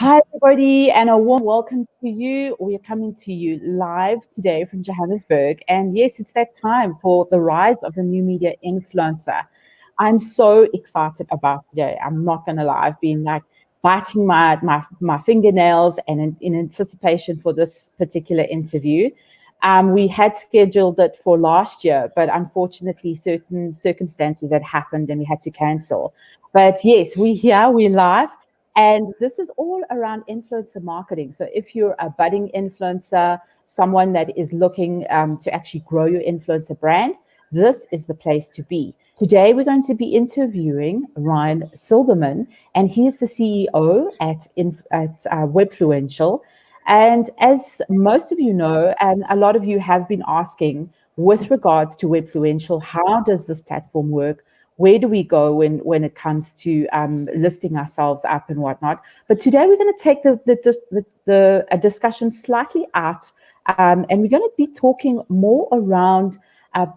Hi, everybody, and a warm welcome to you. We are coming to you live today from Johannesburg. And yes, it's that time for the rise of the new media influencer. I'm so excited about today. I'm not going to lie. I've been like biting my fingernails and in anticipation for this particular interview. We had scheduled it for last year, but unfortunately, certain circumstances had happened and we had to cancel. But yes, we're here, we're live. And this is all around influencer marketing. So if you're a budding influencer, someone that is looking to actually grow your influencer brand, this is the place to be. Today, we're going to be interviewing Ryan Silberman, and he is the CEO at Webfluential. And as most of you know, and a lot of you have been asking with regards to Webfluential, how does this platform work? Where do we go when it comes to listing ourselves up and whatnot? But today we're going to take a discussion slightly out, and we're going to be talking more around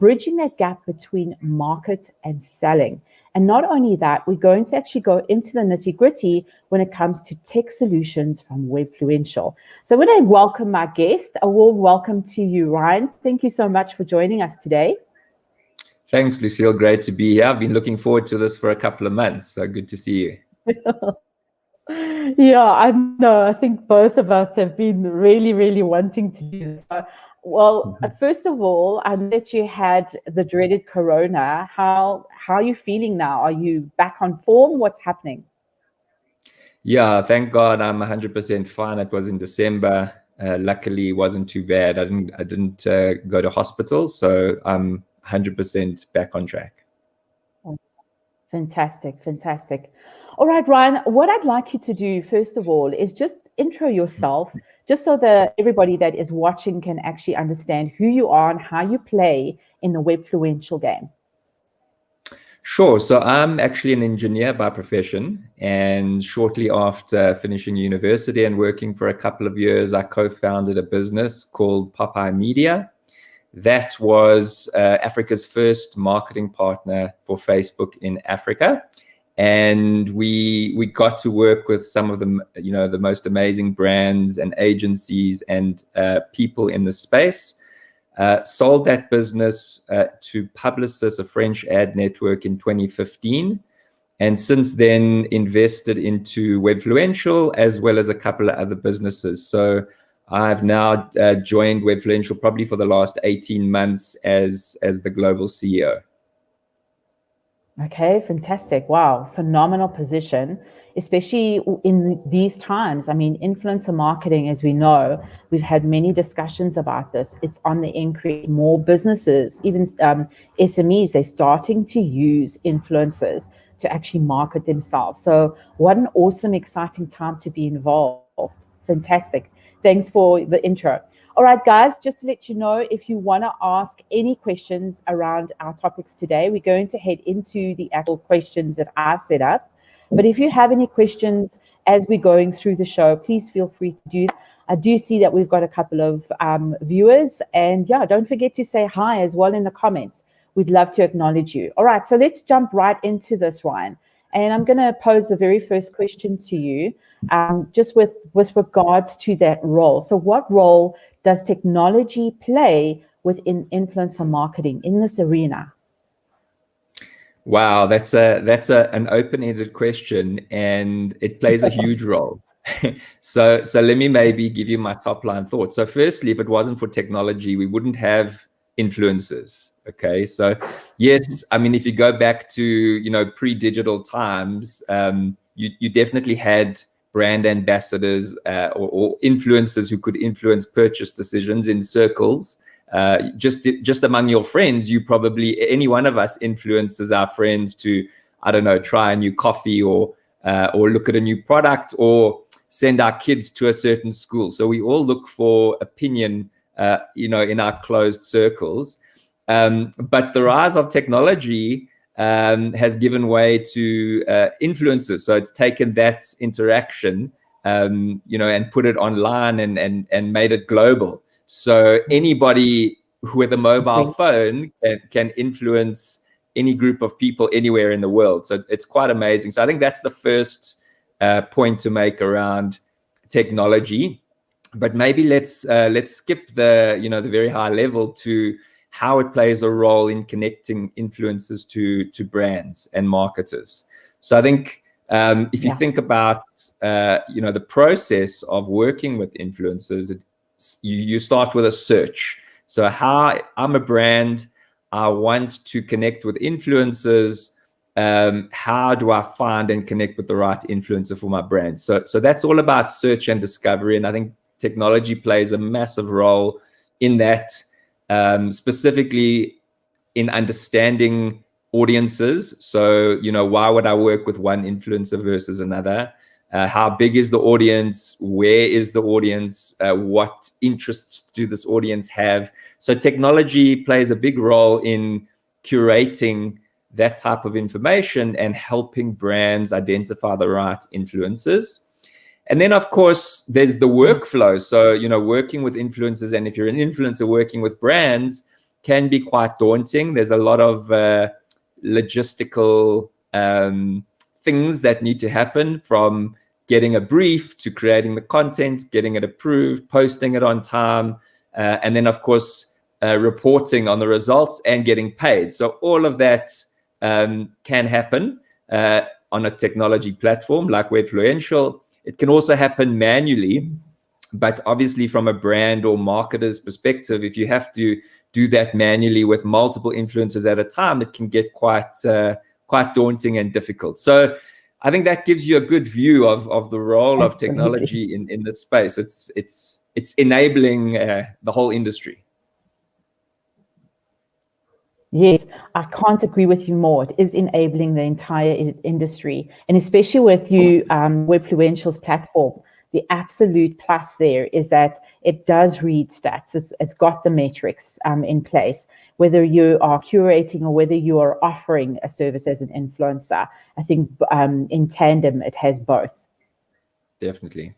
bridging that gap between market and selling. And not only that, we're going to actually go into the nitty-gritty when it comes to tech solutions from Webfluential. So when I welcome my guest, a warm welcome to you, Ryan. Thank you so much for joining us today. Thanks, Lucille. Great to be here. I've been looking forward to this for a couple of months. So good to see you. Yeah, I know. I think both of us have been really, really wanting to do this. Well, first of all, I know that you had the dreaded corona. How are you feeling now? Are you back on form? What's happening? Yeah, thank God I'm 100% fine. It was in December. Luckily, it wasn't too bad. I didn't go to hospital, so I'm 100% back on track. Fantastic, fantastic. All right, Ryan, what I'd like you to do, first of all, is just intro yourself, just so that everybody that is watching can actually understand who you are and how you play in the Webfluential game. Sure. So I'm actually an engineer by profession, and shortly after finishing university and working for a couple of years, I co-founded a business called Popeye Media. That was Africa's first marketing partner for Facebook in Africa. And we got to work with some of the most amazing brands and agencies and people in the space. Sold that business to Publicis, a French ad network, in 2015. And since then invested into Webfluential as well as a couple of other businesses. So I've now joined Webfluential probably for the last 18 months as the global CEO. Okay, fantastic. Wow, phenomenal position, especially in these times. I mean, influencer marketing, as we know, we've had many discussions about this. It's on the increase. More businesses, even SMEs, they're starting to use influencers to actually market themselves. So what an awesome, exciting time to be involved. Fantastic. Thanks for the intro. All right, guys, just to let you know, if you want to ask any questions around our topics today, we're going to head into the actual questions that I've set up. But if you have any questions as we're going through the show, please feel free to do that. I do see that we've got a couple of viewers. And yeah, don't forget to say hi as well in the comments. We'd love to acknowledge you. All right, so let's jump right into this, Ryan. And I'm going to pose the very first question to you, just with regards to that role. So what role does technology play within influencer marketing in this arena? Wow, that's an open-ended question, and it plays a huge role. So let me maybe give you my top line thoughts. So firstly, if it wasn't for technology, we wouldn't have influencers. Okay, so yes, I mean, if you go back to pre-digital times, you definitely had brand ambassadors or influencers who could influence purchase decisions in circles. Just among your friends, any one of us influences our friends to, I don't know, try a new coffee or look at a new product or send our kids to a certain school. So we all look for opinion, in our closed circles. But the rise of technology has given way to influencers. So it's taken that interaction, and put it online and made it global. So anybody with a mobile phone can influence any group of people anywhere in the world. So it's quite amazing. So I think that's the first point to make around technology, but maybe let's skip the the very high level to how it plays a role in connecting influencers to brands and marketers. So I think if you think about the process of working with influencers, you start with a search. So how I'm a brand, I want to connect with influencers. How do I find and connect with the right influencer for my brand? So that's all about search and discovery, and I think technology plays a massive role in that, specifically in understanding audiences. So why would I work with one influencer versus another? How big is the audience? Where is the audience? What interests do this audience have? So technology plays a big role in curating that type of information and helping brands identify the right influencers. And then, of course, there's the workflow. So, working with influencers, and if you're an influencer working with brands, can be quite daunting. There's a lot of logistical things that need to happen, from getting a brief to creating the content, getting it approved, posting it on time, and then, of course, reporting on the results and getting paid. So all of that can happen on a technology platform like Webfluential. It can also happen manually, but obviously from a brand or marketer's perspective, if you have to do that manually with multiple influencers at a time, it can get quite daunting and difficult. So I think that gives you a good view of the role of technology in this space. It's enabling the whole industry. Yes, I can't agree with you more. It is enabling the entire industry, and especially with you, Webfluential's platform. The absolute plus there is that it does read stats. It's got the metrics in place. Whether you are curating or whether you are offering a service as an influencer, I think in tandem it has both. Definitely.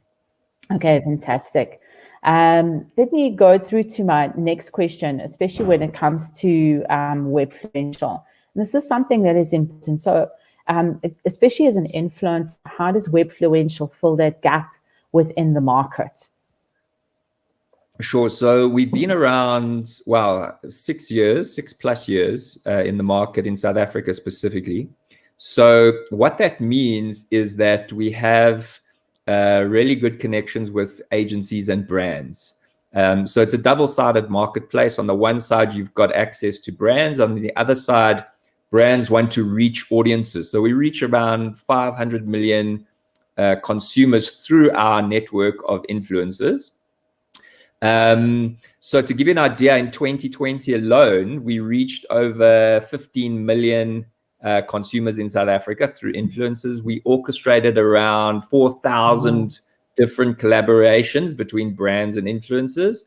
Okay, fantastic. Let me go through to my next question, especially when it comes to Webfluential. And this is something that is important. So, especially as an influencer, how does Webfluential fill that gap within the market? Sure. So we've been around, 6+ years in the market in South Africa specifically. So what that means is that we have really good connections with agencies and brands. So it's a double-sided marketplace. On the one side, you've got access to brands. On the other side, brands want to reach audiences. So we reach around 500 million consumers through our network of influencers. So to give you an idea, in 2020 alone, we reached over 15 million consumers in South Africa through influencers. We orchestrated around 4,000 different collaborations between brands and influencers,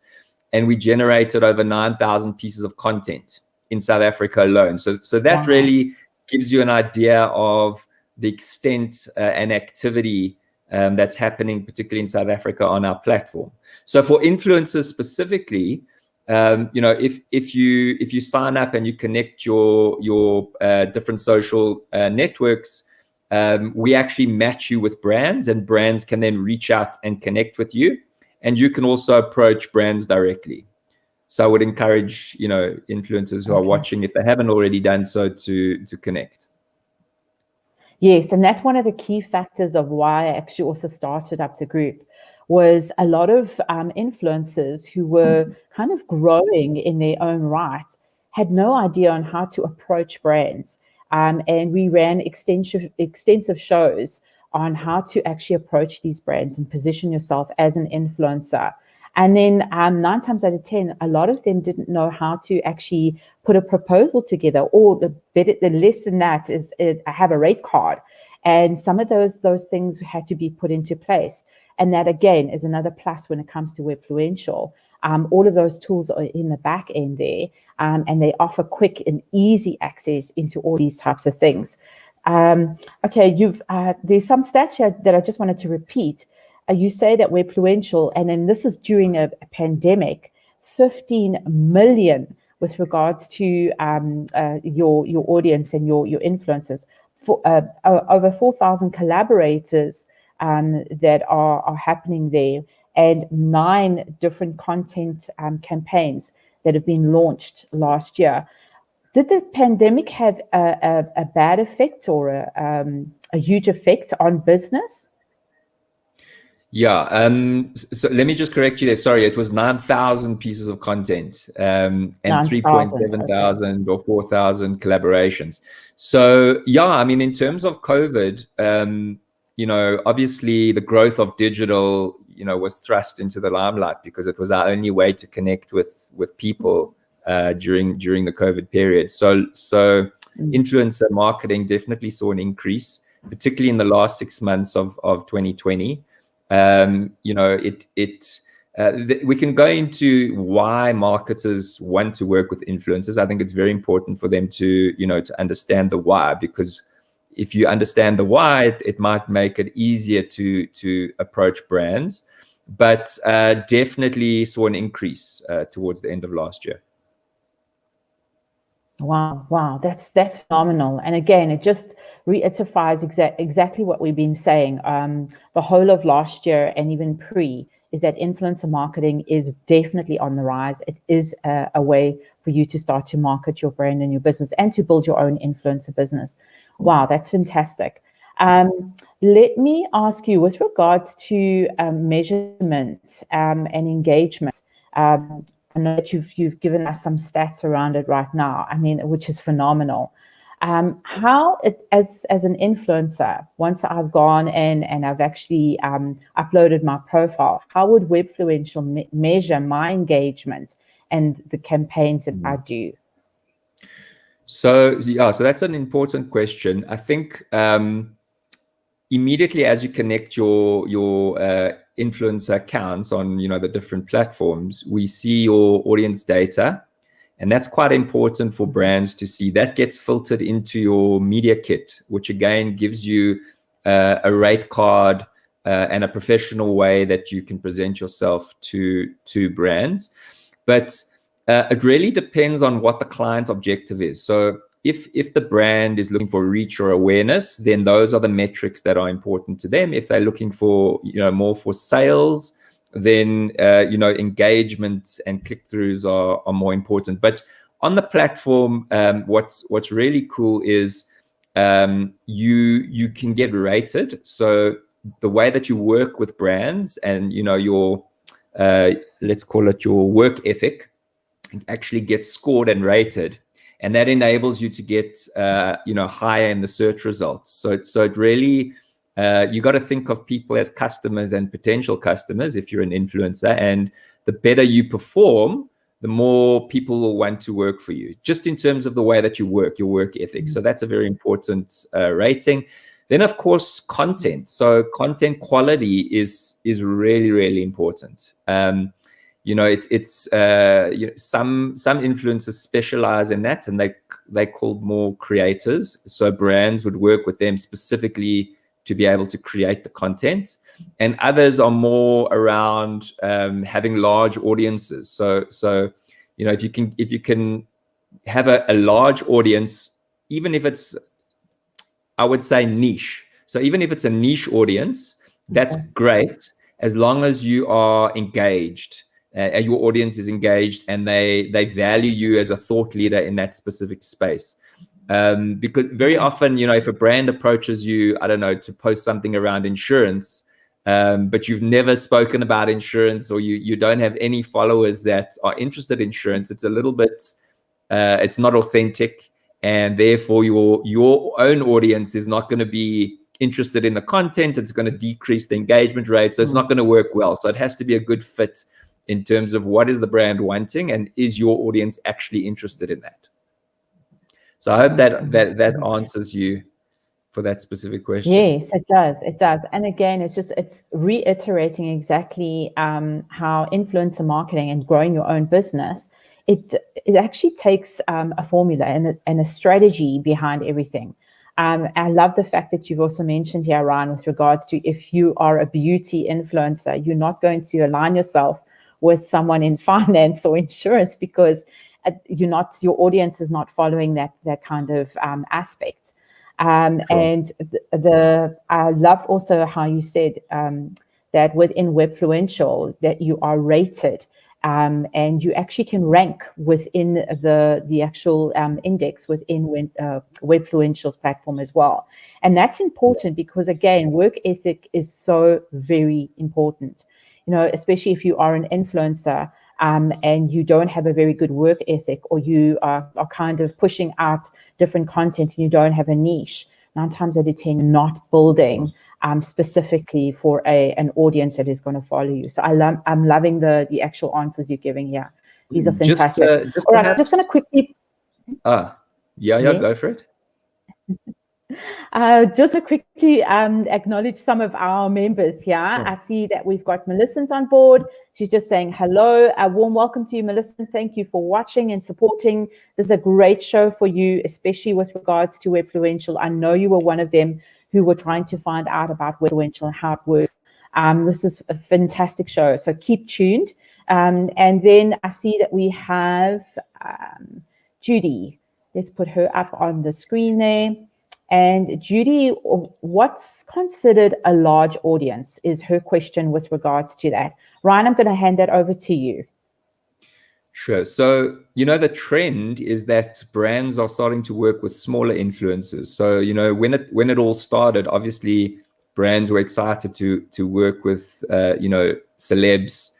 and we generated over 9,000 pieces of content in South Africa alone. So that really gives you an idea of the extent and activity that's happening, particularly in South Africa, on our platform. So for influencers specifically, if you sign up and you connect your different social networks, we actually match you with brands, and brands can then reach out and connect with you, and you can also approach brands directly. So I would encourage influencers who are watching, if they haven't already done so, to connect. Yes, and that's one of the key factors of why I actually also started up the group. Was a lot of influencers who were kind of growing in their own right had no idea on how to approach brands. And we ran extensive shows on how to actually approach these brands and position yourself as an influencer. And then 9 times out of 10, a lot of them didn't know how to actually put a proposal together, or the less than that is have a rate card. And some of those things had to be put into place. And that, again, is another plus when it comes to Webfluential. All of those tools are in the back end there, and they offer quick and easy access into all these types of things. Okay, there's some stats here that I just wanted to repeat. You say that Webfluential, and then this is during a pandemic, 15 million with regards to your audience and your influencers, for over 4,000 collaborators that are happening there, and 9 different content campaigns that have been launched last year. Did the pandemic have a bad effect or a huge effect on business? Yeah. So let me just correct you there. Sorry, it was 9,000 pieces of content, and 9,000. 3.7 Okay. thousand or 4,000 collaborations. So yeah, I mean, in terms of COVID, obviously the growth of digital, was thrust into the limelight because it was our only way to connect with people during the COVID period. So influencer marketing definitely saw an increase, particularly in the last 6 months of 2020. We can go into why marketers want to work with influencers. I think it's very important for them to understand the why, because if you understand the why, it might make it easier to approach brands. But definitely saw an increase towards the end of last year. Wow, that's phenomenal. And again, it just reiterates exactly what we've been saying. The whole of last year and even pre is that influencer marketing is definitely on the rise. It is a way for you to start to market your brand and your business and to build your own influencer business. Wow, that's fantastic. Let me ask you, with regards to measurement and engagement. I know that you've given us some stats around it right now. I mean, which is phenomenal. How as an influencer, once I've gone in and I've actually uploaded my profile, how would Webfluential measure my engagement and the campaigns that I do? So that's an important question. I think immediately as you connect your influencer accounts on the different platforms, we see your audience data, and that's quite important for brands to see. That gets filtered into your media kit, which again gives you a rate card and a professional way that you can present yourself to brands. But it really depends on what the client objective is. So if the brand is looking for reach or awareness, then those are the metrics that are important to them. If they're looking for more for sales, then engagement and click-throughs are more important. But on the platform, what's really cool is you can get rated. So the way that you work with brands and your let's call it your work ethic actually gets scored and rated. And that enables you to get, higher in the search results. So it really, you got to think of people as customers and potential customers if you're an influencer. And the better you perform, the more people will want to work for you, just in terms of the way that you work, your work ethic. So that's a very important rating. Then, of course, content. So content quality is really, really important. Some influencers specialize in that, and they called more creators. So brands would work with them specifically to be able to create the content, and others are more around having large audiences. So if you can have a large audience, even if it's, I would say, niche. So even if it's a niche audience, that's great, as long as you are engaged. Your audience is engaged and they value you as a thought leader in that specific space. Because very often, if a brand approaches you, I don't know, to post something around insurance, but you've never spoken about insurance, or you don't have any followers that are interested in insurance, it's a little bit, it's not authentic, and therefore your own audience is not going to be interested in the content. It's going to decrease the engagement rate, so it's not going to work well. So it has to be a good fit in terms of what is the brand wanting and is your audience actually interested in that. So I hope that answers you for that specific question. Yes, it does. And again, it's reiterating exactly how influencer marketing and growing your own business, it actually takes a formula and a strategy behind everything. I love the fact that you've also mentioned here, Ryan, with regards to if you are a beauty influencer, you're not going to align yourself with someone in finance or insurance, because your audience is not following that kind of aspect. Sure. And I love also how you said that within Webfluential that you are rated, and you actually can rank within the actual index within Webfluential's platform as well. And that's important because, again, work ethic is so very important, especially if you are an influencer and you don't have a very good work ethic, or you are kind of pushing out different content and you don't have a niche. 9 times out of 10, not building specifically for an audience that is going to follow you. So I'm loving the actual answers you're giving here. These are fantastic. Just all right, I'm just going to quickly. Go for it. Just to quickly acknowledge some of our members here. Sure. I see that we've got Millicent on board. She's just saying hello. A warm welcome to you, Millicent. Thank you for watching and supporting. This is a great show for you, especially with regards to Webfluential. I know you were one of them who were trying to find out about Webfluential and how it works. This is a fantastic show, so keep tuned. And then I see that we have Judy. Let's put her up on the screen there. And Judy, what's considered a large audience is her question with regards to that. Ryan, I'm going to hand that over to you. Sure. So, the trend is that brands are starting to work with smaller influencers. So, when it all started, obviously brands were excited to work with, celebs,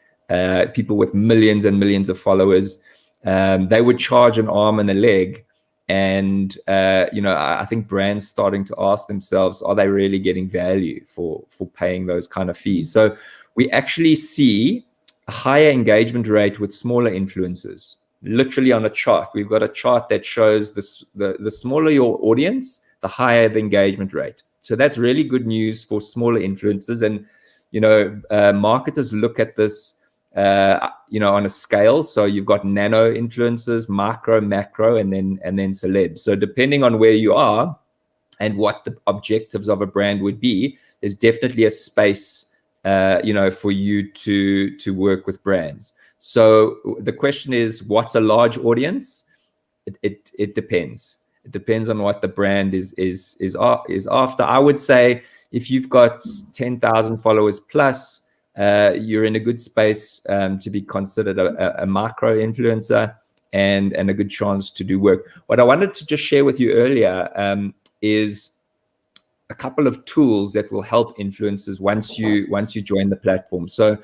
people with millions and millions of followers. They would charge an arm and a leg. And, I think brands starting to ask themselves, are they really getting value for paying those kind of fees? So we actually see a higher engagement rate with smaller influencers. Literally on a chart, we've got a chart that shows the smaller your audience, the higher the engagement rate. So that's really good news for smaller influencers. And, marketers look at this on a scale. So you've got nano influencers, micro, macro, and then celebs. So depending on where you are and what the objectives of a brand would be, there's definitely a space, for you to work with brands. So the question is, what's a large audience? It depends. It depends on what the brand is after. I would say if you've got 10,000 followers plus, you're in a good space to be considered a micro influencer and a good chance to do work. What I wanted to just share with you earlier is a couple of tools that will help influencers once you join the platform. So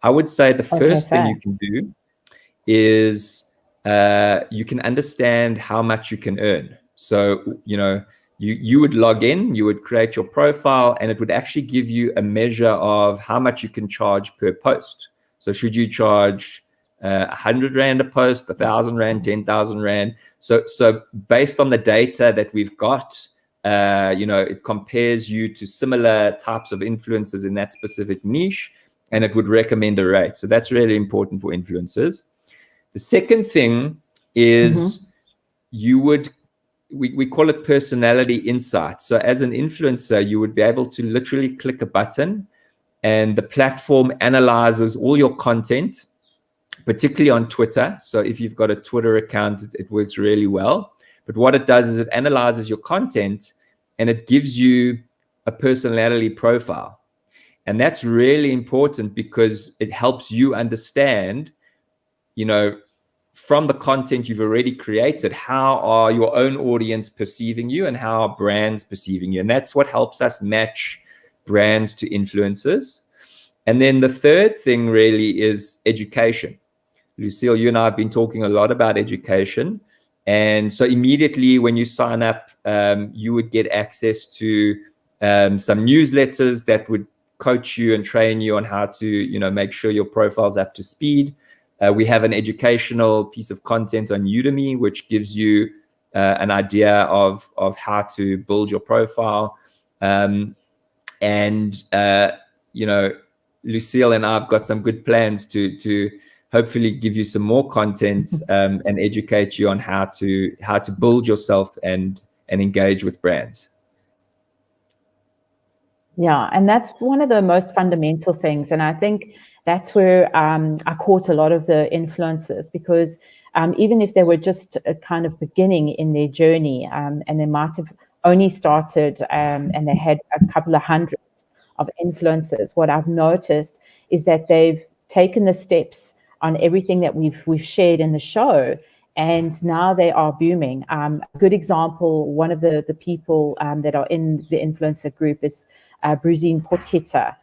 I would say the first thing you can do is you can understand how much you can earn. So, you would log in, you would create your profile, and it would actually give you a measure of how much you can charge per post. So should you charge 100 Rand a post, 1,000 Rand, 10,000 Rand? So based on the data that we've got, it compares you to similar types of influencers in that specific niche, and it would recommend a rate. So that's really important for influencers. The second thing is we call it personality insight. So as an influencer, you would be able to literally click a button and the platform analyzes all your content, particularly on Twitter. So if you've got a Twitter account, it works really well. But what it does is it analyzes your content and it gives you a personality profile. And that's really important because it helps you understand, from the content you've already created, how are your own audience perceiving you and how are brands perceiving you? And that's what helps us match brands to influencers. And then the third thing really is education. Lucille, you and I have been talking a lot about education. And so immediately when you sign up, you would get access to some newsletters that would coach you and train you on how to, make sure your profile's up to speed. We have an educational piece of content on Udemy, which gives you an idea of how to build your profile. Lucille and I've got some good plans to hopefully give you some more content and educate you on how to build yourself and engage with brands. Yeah, and that's one of the most fundamental things. And I think that's where I caught a lot of the influencers, because even if they were just kind of beginning in their journey and they might have only started and they had a couple of hundreds of influencers. What I've noticed is that they've taken the steps on everything that we've shared in the show, and now they are booming. A good example, one of the people that are in the influencer group is Bruzine Potgieter.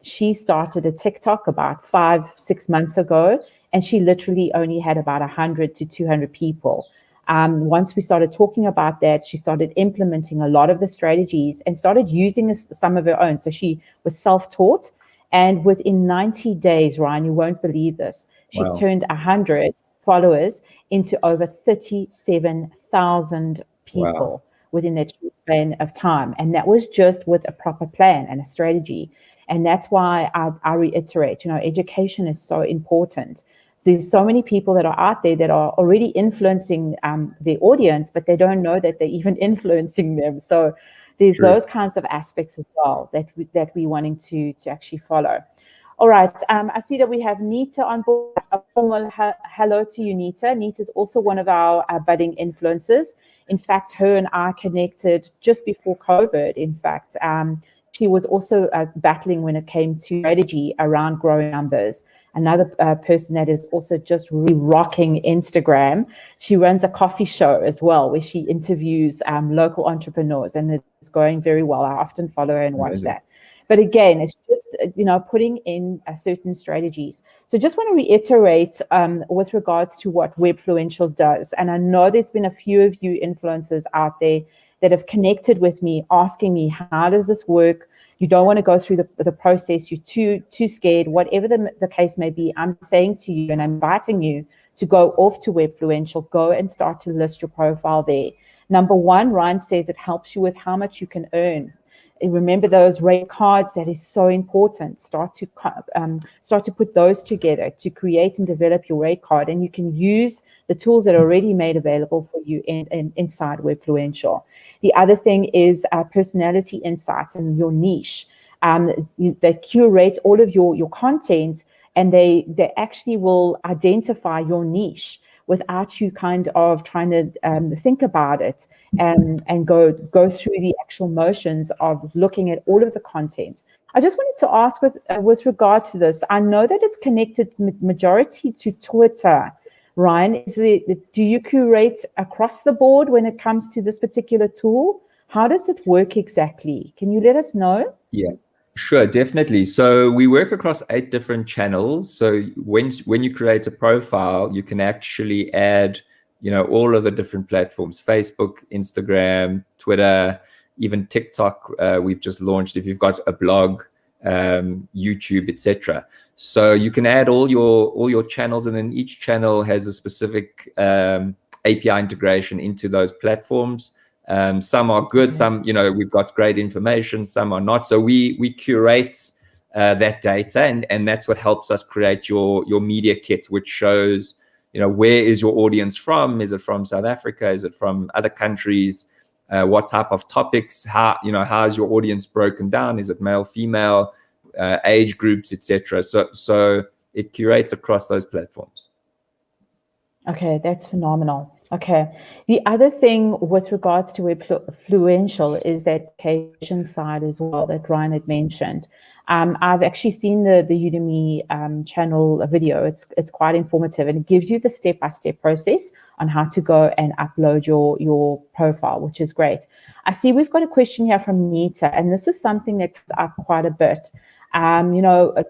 She started a TikTok about 5-6 months ago, and she literally only had about 100 to 200 people. Once we started talking about that, she started implementing a lot of the strategies and started using some of her own. So she was self-taught, and within 90 days, Ryan, you won't believe this, she turned 100 followers into over 37,000 people within that short span of time. And that was just with a proper plan and a strategy. And that's why I reiterate, education is so important. There's so many people that are out there that are already influencing their audience, but they don't know that they're even influencing them. So there's those kinds of aspects as well that we're wanting to actually follow. All right. I see that we have Nita on board. A formal hello to you, Nita. Nita is also one of our budding influencers. In fact, her and I connected just before COVID. In fact, she was also battling when it came to strategy around growing numbers. Another person that is also just really rocking Instagram. She runs a coffee show as well, where she interviews local entrepreneurs, and it's going very well. I often follow her and watch that. But again, it's just, putting in certain strategies. So just want to reiterate with regards to what Webfluential does. And I know there's been a few of you influencers out there that have connected with me, asking me, how does this work? You don't want to go through the process. You're too scared. Whatever the case may be, I'm saying to you and I'm inviting you to go off to Webfluential, go and start to list your profile there. Number one, Ryan says it helps you with how much you can earn. Remember those rate cards, that is so important. Start to put those together to create and develop your rate card, and you can use the tools that are already made available for you inside Webfluential. The other thing is personality insights and your niche. They curate all of your content, and they actually will identify your niche without you kind of trying to think about it and go through the actual motions of looking at all of the content. I just wanted to ask with regard to this, I know that it's connected majority to Twitter. Ryan, do you curate across the board when it comes to this particular tool? How does it work exactly? Can you let us know? Yeah. Sure, definitely. So we work across 8 different channels. So when you create a profile, you can actually add, all of the different platforms: Facebook, Instagram, Twitter, even TikTok. We've just launched. If you've got a blog, YouTube, etc. So you can add all your channels, and then each channel has a specific API integration into those platforms. Some are good, some, we've got great information, some are not. So we curate that data, and that's what helps us create your media kit, which shows, where is your audience from? Is it from South Africa? Is it from other countries? What type of topics? How is your audience broken down? Is it male, female, age groups, etc.? So it curates across those platforms. Okay, that's phenomenal. Okay. The other thing with regards to Webfluential is that education side as well that Ryan had mentioned. I've actually seen the Udemy channel video. It's quite informative, and it gives you the step-by-step process on how to go and upload your profile, which is great. I see we've got a question here from Nita, and this is something that comes up quite a bit.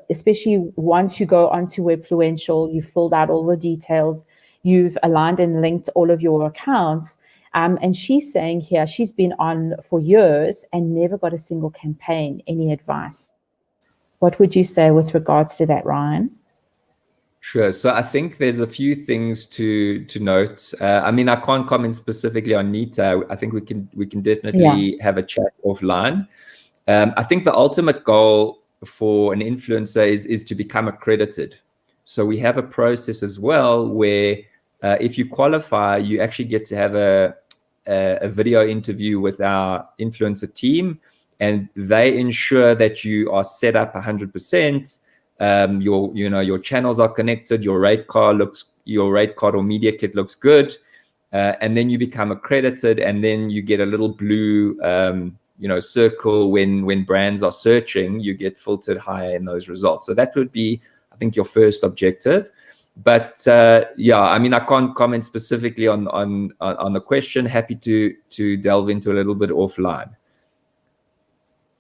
Especially once you go onto Webfluential, you filled out all the details, you've aligned and linked all of your accounts. And she's saying here, she's been on for years and never got a single campaign. Any advice? What would you say with regards to that, Ryan? Sure. So I think there's a few things to note. I can't comment specifically on Nita. I think we can definitely have a chat offline. I think the ultimate goal for an influencer is to become accredited. So we have a process as well where if you qualify, you actually get to have a video interview with our influencer team, and they ensure that you are set up 100%. Your channels are connected. Your rate card or media kit looks good, and then you become accredited, and then you get a little blue circle when brands are searching. You get filtered higher in those results. So that would be, I think, your first objective. But I mean, I can't comment specifically on the question. Happy to delve into a little bit offline.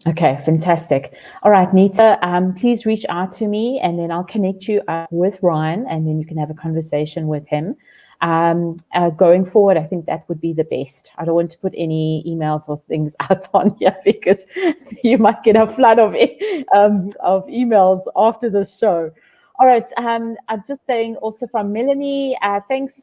Okay, fantastic. All right, Nita, please reach out to me, and then I'll connect you up with Ryan, and then you can have a conversation with him. Going forward, I think that would be the best. I don't want to put any emails or things out on here because you might get a flood of emails after this show. All right, I'm just saying also from Melanie, thanks.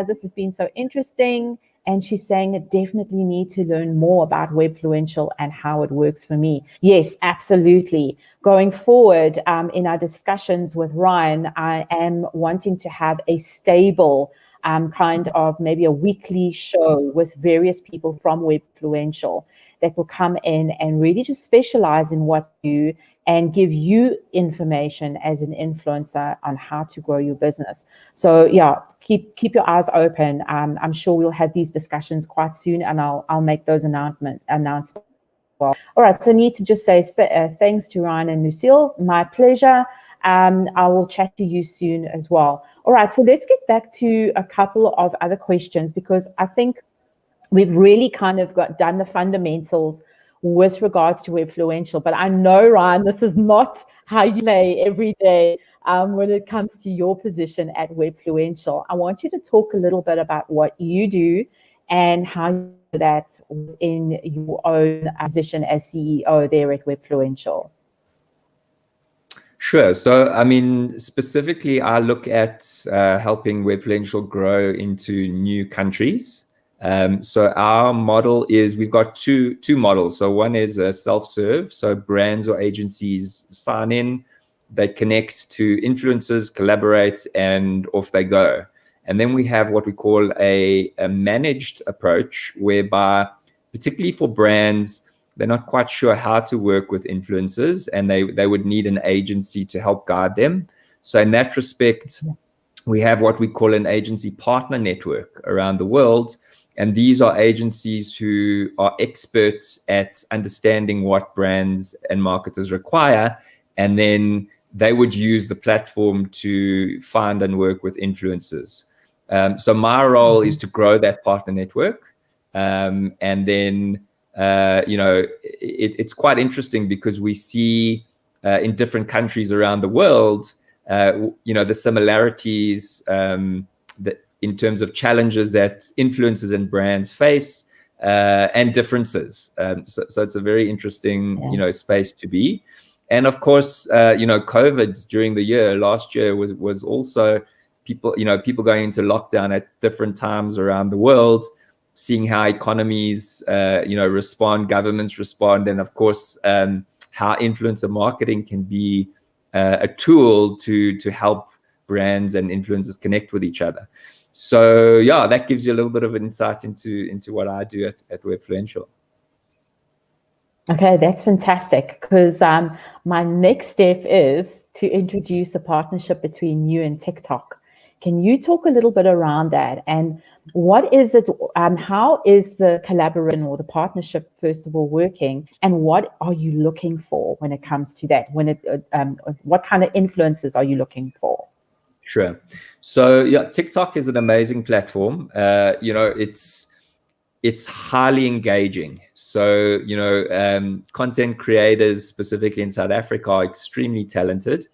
This has been so interesting. And she's saying I definitely need to learn more about Webfluential and how it works for me. Yes, absolutely. Going forward in our discussions with Ryan, I am wanting to have a stable kind of maybe a weekly show with various people from Webfluential that will come in and really just specialize in what you do and give you information as an influencer on how to grow your business. So yeah, keep your eyes open. I'm sure we'll have these discussions quite soon, and I'll make those announcements. Well, all right. So I need to just say thanks to Ryan and Lucille. My pleasure. I will chat to you soon as well. All right. So let's get back to a couple of other questions, because I think we've really kind of done the fundamentals with regards to Webfluential. But I know, Ryan, this is not how you play every day when it comes to your position at Webfluential. I want you to talk a little bit about what you do and how you do that in your own position as CEO there at Webfluential. Sure. So, I mean, specifically, I look at helping Webfluential grow into new countries. So our model is, we've got two models. So one is a self-serve. So brands or agencies sign in, they connect to influencers, collaborate, and off they go. And then we have what we call a managed approach, whereby, particularly for brands, they're not quite sure how to work with influencers, and they would need an agency to help guide them. So in that respect, we have what we call an agency partner network around the world. And these are agencies who are experts at understanding what brands and marketers require. And then they would use the platform to find and work with influencers. So my role is to grow that partner network. And then, it's quite interesting because we see in different countries around the world, the similarities that in terms of challenges that influencers and brands face, and differences. So it's a very interesting, space to be. And of course, COVID during the year, last year was also people going into lockdown at different times around the world, seeing how economies, respond, governments respond, and of course, how influencer marketing can be a tool to help brands and influencers connect with each other. So yeah, that gives you a little bit of insight into what I do at Webfluential. Okay, that's fantastic, because my next step is to introduce the partnership between you and TikTok. Can you talk a little bit around that? And what is it, how is the collaboration or the partnership, first of all, working? And what are you looking for when it comes to that? What kind of influences are you looking for? Sure. So yeah, TikTok is an amazing platform. It's highly engaging. So, content creators, specifically in South Africa, are extremely talented.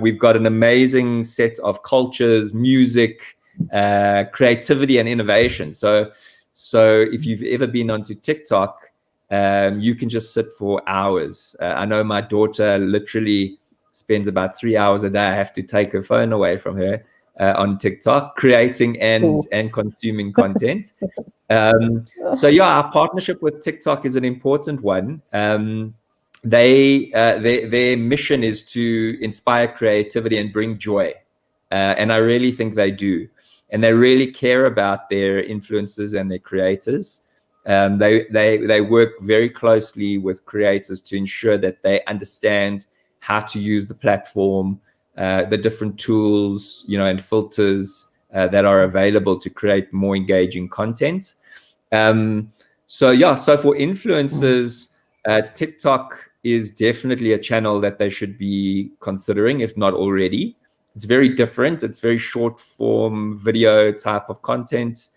We've got an amazing set of cultures, music, creativity, and innovation. So if you've ever been onto TikTok, you can just sit for hours. I know my daughter literally spends about 3 hours a day. I have to take her phone away from her on TikTok, creating and consuming content. So yeah, our partnership with TikTok is an important one. Their mission is to inspire creativity and bring joy, and I really think they do. And they really care about their influencers and their creators. They work very closely with creators to ensure that they understand how to use the platform, the different tools, and filters that are available to create more engaging content. So for influencers, TikTok is definitely a channel that they should be considering, if not already. It's very different. It's very short form video type of content.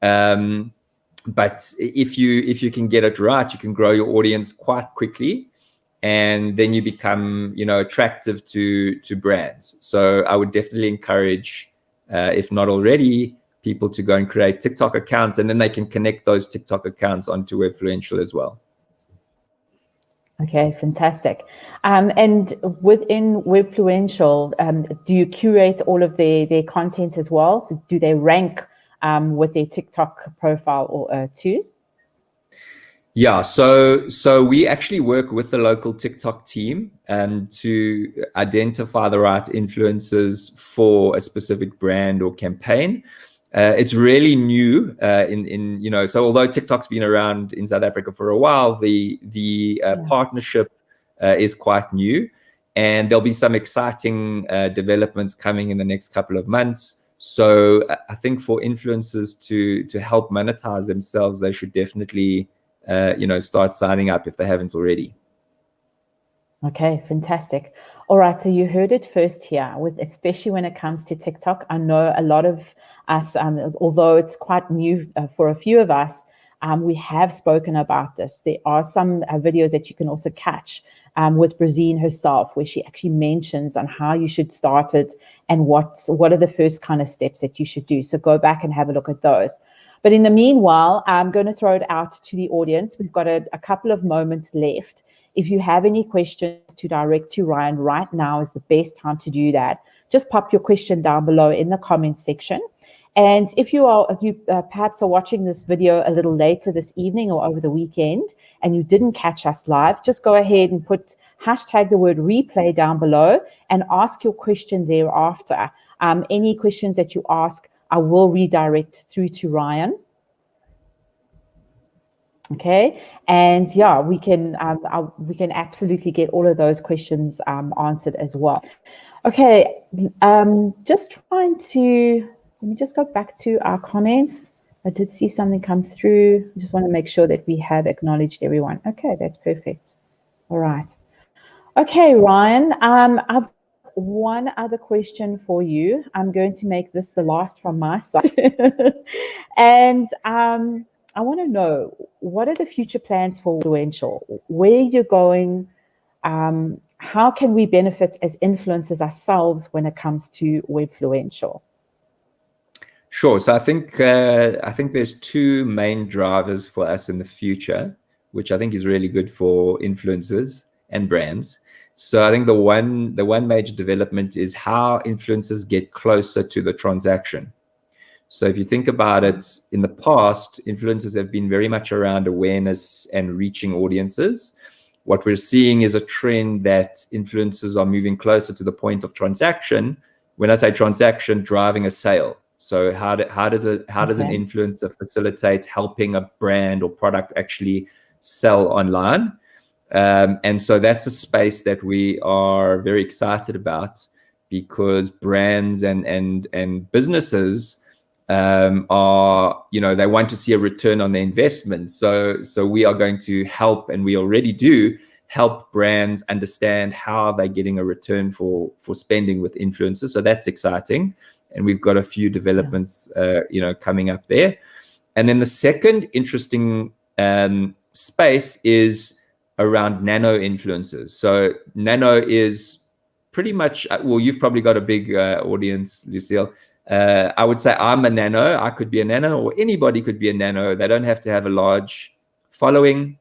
But if you can get it right, you can grow your audience quite quickly, and then you become, attractive to brands. So I would definitely encourage, if not already, people to go and create TikTok accounts, and then they can connect those TikTok accounts onto Webfluential as well. Okay, fantastic. And within Webfluential, do you curate all of their content as well? So do they rank with their TikTok profile or too? Yeah, so we actually work with the local TikTok team to identify the right influencers for a specific brand or campaign. It's really new so although TikTok's been around in South Africa for a while, the partnership is quite new, and there'll be some exciting developments coming in the next couple of months. So I think for influencers to help monetize themselves, they should definitely start signing up if they haven't already. Okay, fantastic. All right, so you heard it first here, especially when it comes to TikTok. I know a lot of us, although it's quite new for a few of us, we have spoken about this. There are some videos that you can also catch with Brazine herself, where she actually mentions on how you should start it and what are the first kind of steps that you should do. So go back and have a look at those. But in the meanwhile, I'm going to throw it out to the audience. We've got a couple of moments left. If you have any questions to direct to Ryan, right now is the best time to do that. Just pop your question down below in the comments section. And if you perhaps are watching this video a little later this evening or over the weekend and you didn't catch us live, just go ahead and put hashtag the word replay down below and ask your question thereafter. Any questions that you ask, I will redirect through to Ryan. Okay, and yeah, we can absolutely get all of those questions answered as well. Okay, just trying to, let me just go back to our comments. I did see something come through. I just want to make sure that we have acknowledged everyone. Okay, that's perfect. All right. Okay, Ryan, I've one other question for you. I'm going to make this the last from my side. And I want to know, what are the future plans for Webfluential? Where you're going? How can we benefit as influencers ourselves when it comes to Webfluential? Sure. So I think there's two main drivers for us in the future, which I think is really good for influencers and brands. So I think the one major development is how influencers get closer to the transaction. So if you think about it, in the past, influencers have been very much around awareness and reaching audiences. What we're seeing is a trend that influencers are moving closer to the point of transaction. When I say transaction, driving a sale. So how does an influencer facilitate helping a brand or product actually sell online? And so that's a space that we are very excited about, because brands and businesses are, they want to see a return on their investment. So we are going to help, and we already do help brands understand how they're getting a return for spending with influencers. So that's exciting. And we've got a few developments, coming up there. And then the second interesting space is around nano influencers. So nano is pretty much, well, you've probably got a big audience, Lucille. I would say I'm a nano. I could be a nano, or anybody could be a nano. They don't have to have a large following,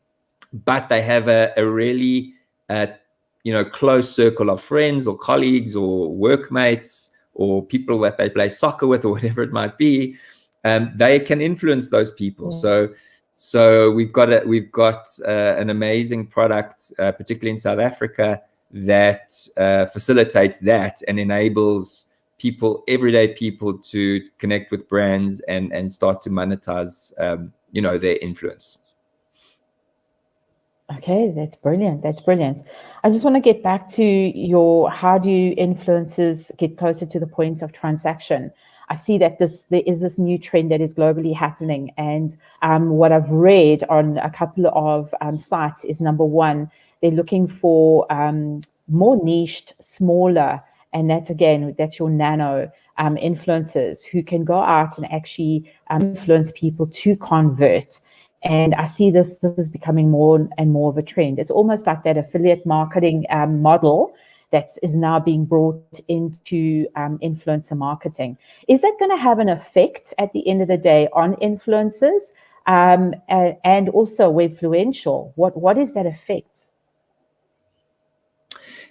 but they have a really close circle of friends or colleagues or workmates or people that they play soccer with or whatever it might be. They can influence those people. So we've got an amazing product, particularly in South Africa, that facilitates that and enables people, everyday people, to connect with brands and start to monetize, their influence. Okay, that's brilliant. That's brilliant. I just want to get back to how do influencers get closer to the point of transaction? I see that there is this new trend that is globally happening, and what I've read on a couple of sites is, number one, they're looking for more niched, smaller, and that's your nano influencers who can go out and actually influence people to convert. And I see this is becoming more and more of a trend. It's almost like that affiliate marketing model that is now being brought into influencer marketing. Is that going to have an effect at the end of the day on influencers and also Webfluential? What is that effect?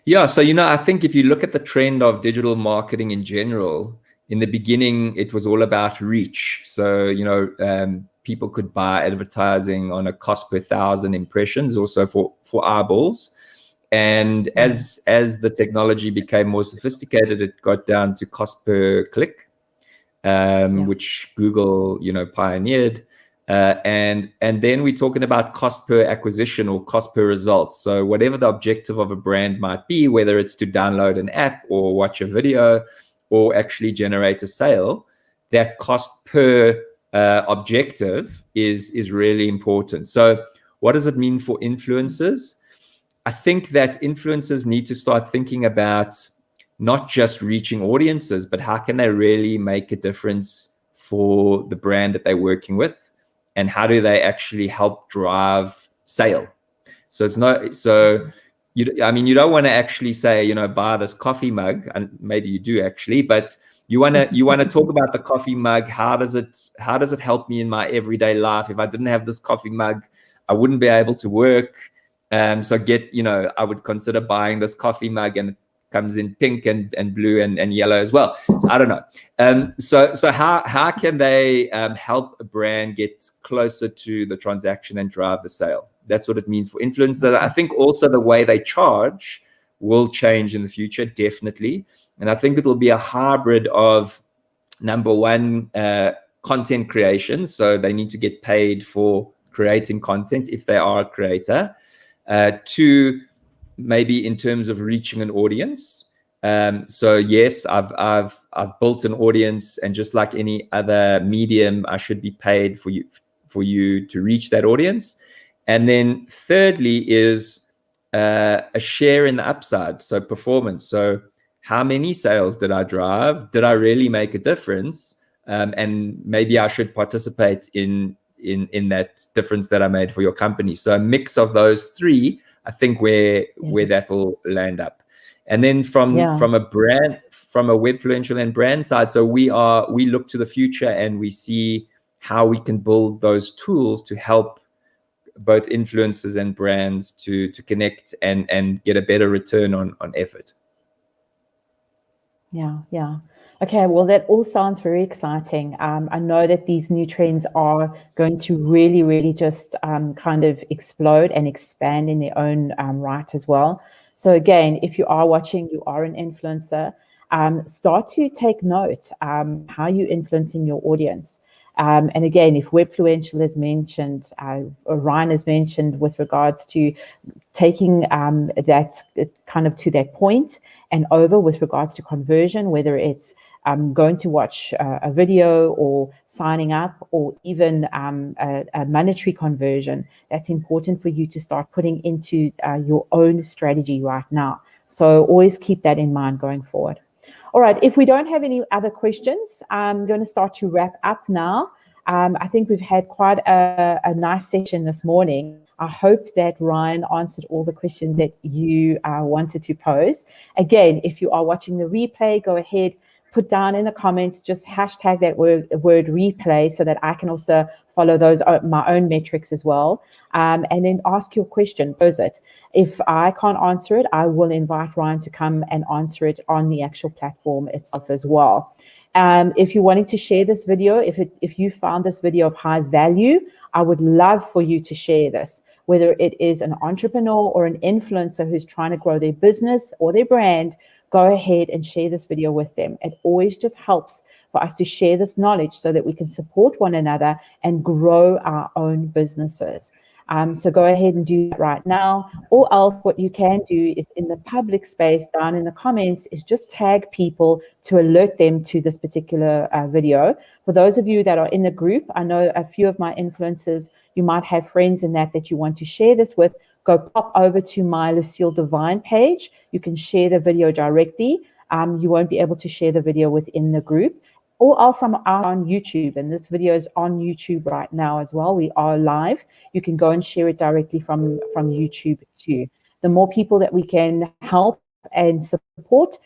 Yeah, so I think if you look at the trend of digital marketing in general, in the beginning it was all about reach. So people could buy advertising on a cost per 1,000 impressions, also for eyeballs. And as the technology became more sophisticated, it got down to cost per click, which Google pioneered. And then we're talking about cost per acquisition or cost per result. So whatever the objective of a brand might be, whether it's to download an app or watch a video or actually generate a sale, that cost per objective is really important. So what does it mean for influencers? I think that influencers need to start thinking about not just reaching audiences, but how can they really make a difference for the brand that they're working with, and how do they actually help drive sale? So it's not you don't want to actually say buy this coffee mug, and maybe you do actually, but you want to talk about the coffee mug. How does it help me in my everyday life? If I didn't have this coffee mug, I wouldn't be able to work. So I would consider buying this coffee mug, and it comes in pink and blue and yellow as well. So I don't know. So how can they help a brand get closer to the transaction and drive the sale? That's what it means for influencers. I think also the way they charge will change in the future, definitely. And I think it will be a hybrid of, number one, content creation. So they need to get paid for creating content if they are a creator. Two, maybe in terms of reaching an audience. So yes, I've built an audience, and just like any other medium, I should be paid for you to reach that audience. And then thirdly is a share in the upside, so performance. So how many sales did I drive? Did I really make a difference? And maybe I should participate in that difference that I made for your company. So a mix of those three, I think where that will land up. And then from a Webfluential and brand side, so we look to the future and we see how we can build those tools to help both influencers and brands to connect and get a better return on effort. Yeah. Okay, well, that all sounds very exciting. I know that these new trends are going to really, really just kind of explode and expand in their own right as well. So again, if you are watching, you are an influencer, start to take note how you're influencing your audience. And again, if Webfluential is mentioned, Ryan has mentioned with regards to taking that kind of to that point and over with regards to conversion, whether it's going to watch a video or signing up, or even a monetary conversion, that's important for you to start putting into your own strategy right now. So always keep that in mind going forward. All right, if we don't have any other questions, I'm going to start to wrap up now. I think we've had quite a nice session this morning. I hope that Ryan answered all the questions that you wanted to pose. Again, if you are watching the replay, go ahead, put down in the comments, just hashtag that word replay so that I can also follow those my own metrics as well. And then ask your question, pose it. If I can't answer it, I will invite Ryan to come and answer it on the actual platform itself as well. If you're wanting to share this video, if you found this video of high value, I would love for you to share this, whether it is an entrepreneur or an influencer who's trying to grow their business or their brand. Go ahead and share this video with them. It always just helps for us to share this knowledge so that we can support one another and grow our own businesses. So go ahead and do that right now. Or else what you can do is in the public space down in the comments is just tag people to alert them to this particular video. For those of you that are in the group, I know a few of my influencers, you might have friends in that you want to share this with. Go pop over to my Lucille Divine page. You can share the video directly. You won't be able to share the video within the group. Or else I'm out on YouTube, and this video is on YouTube right now as well. We are live. You can go and share it directly from YouTube too. The more people that we can help and support,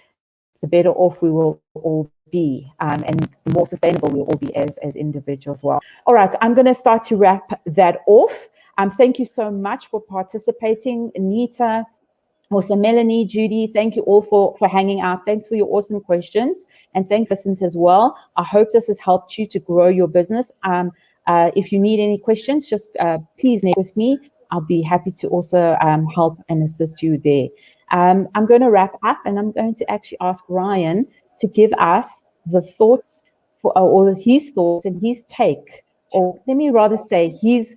the better off we will all be, and the more sustainable we'll all be as individuals as well. All right, I'm going to start to wrap that off. Thank you so much for participating, Anita. Also, Melanie, Judy, thank you all for hanging out. Thanks for your awesome questions. And thanks, listeners, as well. I hope this has helped you to grow your business. If you need any questions, just please connect with me. I'll be happy to also help and assist you there. I'm going to wrap up, and I'm going to actually ask Ryan to give us the thoughts or his thoughts and his take, or let me rather say his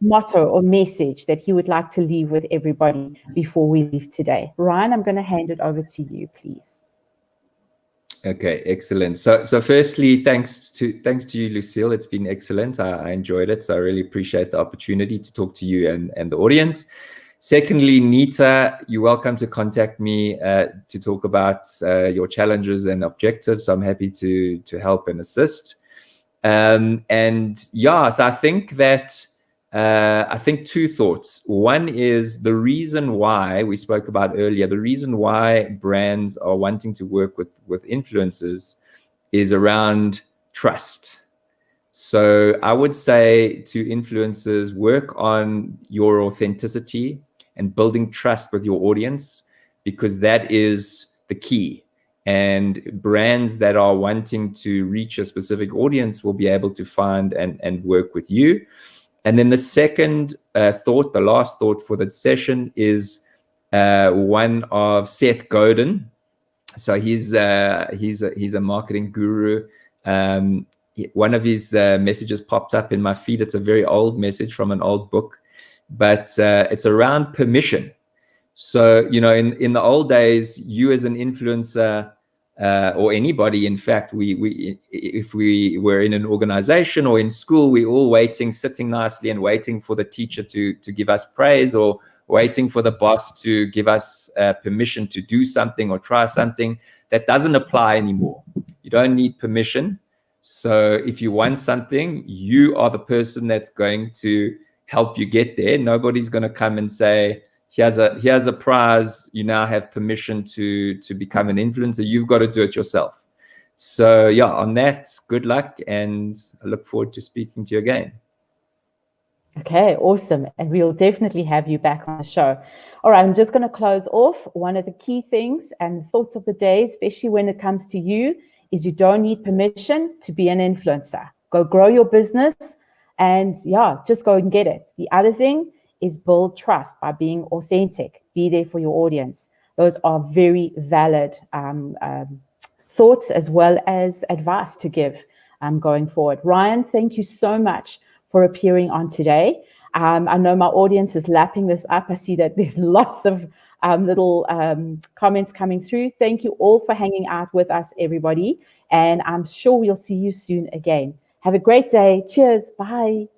motto or message that he would like to leave with everybody before we leave today. Ryan, I'm going to hand it over to you, please. Okay, excellent. So firstly, thanks to you, Lucille. It's been excellent. I enjoyed it. So I really appreciate the opportunity to talk to you and the audience. Secondly, Nita, you're welcome to contact me to talk about your challenges and objectives. So I'm happy to help and assist. And yeah, so I think that two thoughts. One is the reason why we spoke about earlier, the reason why brands are wanting to work with influencers is around trust. So I would say to influencers, work on your authenticity and building trust with your audience, because that is the key. And brands that are wanting to reach a specific audience will be able to find and work with you. And then the second thought, the last thought for the session, is one of Seth Godin. So he's a marketing guru. One of his messages popped up in my feed. It's a very old message from an old book, but it's around permission. So, you know, in the old days, you as an influencer, or anybody, in fact, if we were in an organization or in school, we're all waiting, sitting nicely and waiting for the teacher to give us praise, or waiting for the boss to give us permission to do something or try something. That doesn't apply anymore. You don't need permission. So if you want something, you are the person that's going to help you get there. Nobody's going to come and say, here's a prize, you now have permission to become an influencer. You've got to do it yourself. So yeah, on that, good luck, and I look forward to speaking to you again. Okay, awesome. And we'll definitely have you back on the show. All right, I'm just going to close off. One of the key things and thoughts of the day, especially when it comes to you, is you don't need permission to be an influencer. Go grow your business, and yeah, just go and get it. The other thing is build trust by being authentic. Be there for your audience. Those are very valid thoughts as well as advice to give going forward. Ryan, thank you so much for appearing on today. I know my audience is lapping this up. I see that there's lots of little comments coming through. Thank you all for hanging out with us, everybody. And I'm sure we'll see you soon again. Have a great day. Cheers. Bye.